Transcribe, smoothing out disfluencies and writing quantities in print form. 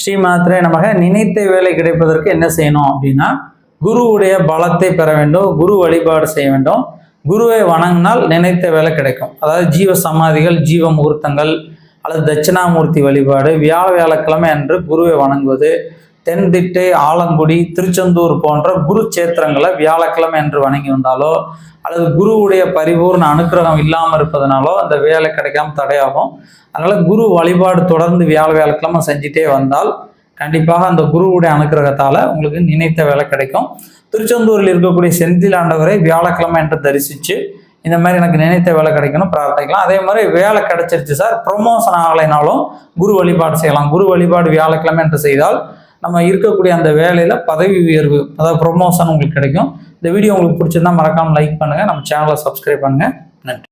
ஸ்ரீமாத்திரே நமக. நினைத்த வேலை கிடைப்பதற்கு என்ன செய்யணும் அப்படின்னா, குருவுடைய பலத்தை பெற வேண்டும், குரு வழிபாடு செய்ய வேண்டும். குருவை வணங்கினால் நினைத்த வேலை கிடைக்கும். அதாவது ஜீவ சமாதிகள், ஜீவ முகூர்த்தங்கள் அல்லது தட்சிணாமூர்த்தி வழிபாடு, வியாழக்கிழமை அன்று குருவை வணங்குவது, தென்திட்டை, ஆலங்குடி, திருச்செந்தூர் போன்ற குரு சேத்திரங்களை வியாழக்கிழமை என்று வணங்கி வந்தாலோ அல்லது குருவுடைய பரிபூர்ண அனுக்கிரகம் இல்லாமல் இருப்பதனாலோ அந்த வேலை கிடைக்காம தடையாகும். அதனால குரு வழிபாடு தொடர்ந்து வியாழக்கிழமை செஞ்சுட்டே வந்தால் கண்டிப்பாக அந்த குருவுடைய அனுக்கிரகத்தால் உங்களுக்கு நினைத்த வேலை கிடைக்கும். திருச்செந்தூரில் இருக்கக்கூடிய செந்தில் ஆண்டவரை வியாழக்கிழமை என்று தரிசித்து இந்த மாதிரி எனக்கு நினைத்த வேலை கிடைக்கணும் பிரார்த்திக்கலாம். அதே மாதிரி வேலை கிடைச்சிருச்சு சார், ப்ரொமோஷன் ஆகலைனாலும் குரு வழிபாடு செய்யலாம். குரு வழிபாடு வியாழக்கிழமை என்று செய்தால் நம்ம இருக்கக்கூடிய அந்த வேலையில் பதவி உயர்வு, அதாவது ப்ரொமோஷன் உங்களுக்கு கிடைக்கும். இந்த வீடியோ உங்களுக்கு பிடிச்சிருந்தா மறக்காமல் லைக் பண்ணுங்கள், நம்ம சேனலை சப்ஸ்கிரைப் பண்ணுங்கள். நன்றி.